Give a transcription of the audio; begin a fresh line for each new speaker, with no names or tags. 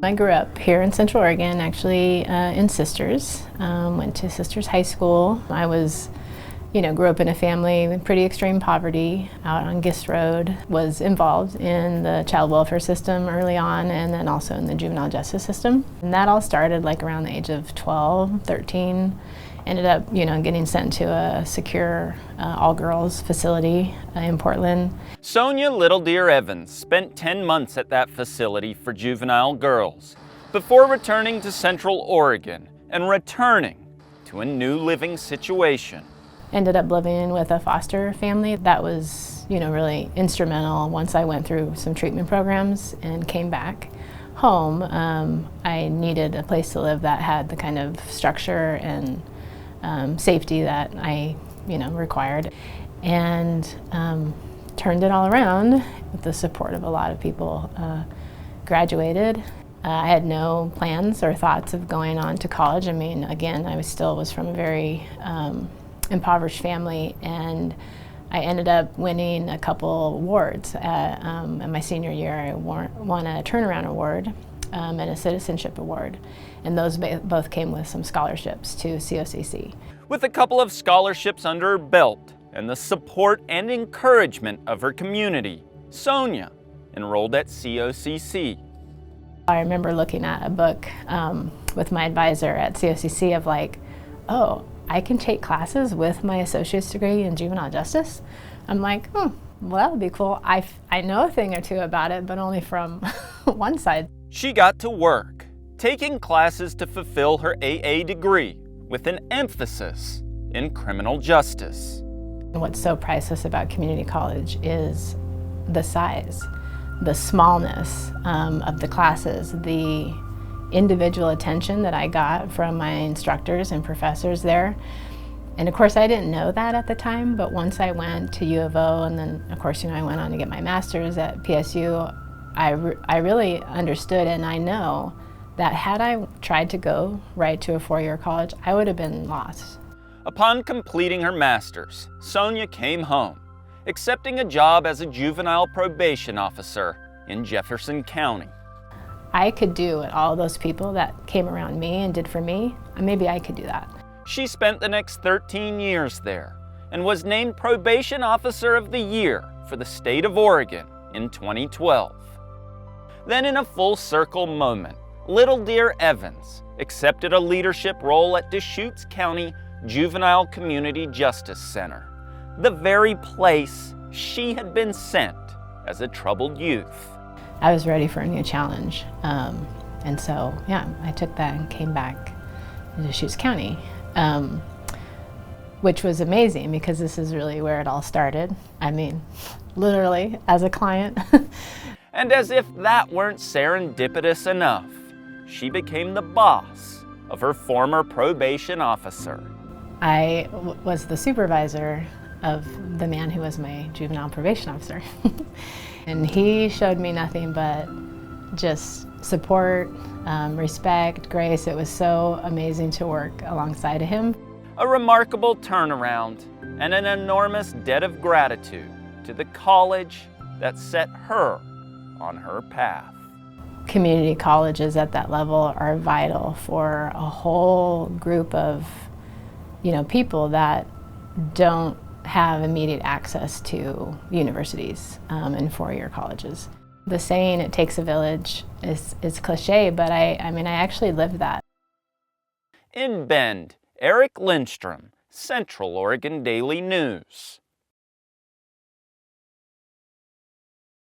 I grew up here in Central Oregon, actually in Sisters. Went to Sisters High School. I grew up in a family with pretty extreme poverty out on Gist Road. Was involved in the child welfare system early on, and then also in the juvenile justice system. And that all started like around the age of 12, 13. Ended up, getting sent to a secure all-girls facility in Portland.
Sonya Littledeer-Evans spent 10 months at that facility for juvenile girls before returning to Central Oregon and returning to a new living situation.
Ended up living with a foster family. That was, really instrumental. Once I went through some treatment programs and came back home, I needed a place to live that had the kind of structure and safety that I, required, and turned it all around with the support of a lot of people. Graduated. I had no plans or thoughts of going on to college. I mean, again, I was from a very impoverished family, and I ended up winning a couple awards. In my senior year, I won a turnaround award and a citizenship award, and those both came with some scholarships to COCC.
With a couple of scholarships under her belt and the support and encouragement of her community, Sonya enrolled at COCC.
I remember looking at a book with my advisor at COCC of like, oh, I can take classes with my associate's degree in juvenile justice. I'm like, well, that would be cool. I know a thing or two about it, but only from one side.
She got to work, taking classes to fulfill her AA degree with an emphasis in criminal justice.
What's so priceless about community college is the size, the smallness of the classes, the individual attention that I got from my instructors and professors there. And of course, I didn't know that at the time, but once I went to U of O, and then of course, I went on to get my master's at PSU, I really understood, and I know that had I tried to go right to a four-year college, I would have been lost.
Upon completing her master's, Sonya came home, accepting a job as a juvenile probation officer in Jefferson County.
I could do what all those people that came around me and did for me, maybe I could do that.
She spent the next 13 years there and was named Probation Officer of the Year for the state of Oregon in 2012. Then in a full circle moment, Littledeer-Evans accepted a leadership role at Deschutes County Juvenile Community Justice Center, the very place she had been sent as a troubled youth.
I was ready for a new challenge, and so I took that and came back to Deschutes County, which was amazing because this is really where it all started. I mean, literally as a client.
And as if that weren't serendipitous enough, she became the boss of her former probation officer.
I was the supervisor of the man who was my juvenile probation officer. And he showed me nothing but just support, respect, grace. It was so amazing to work alongside of him.
A remarkable turnaround and an enormous debt of gratitude to the college that set her on her path.
Community colleges at that level are vital for a whole group of, people that don't have immediate access to universities and four-year colleges. The saying, "it takes a village," is cliche, but I actually lived that.
In Bend, Eric Lindstrom, Central Oregon Daily News.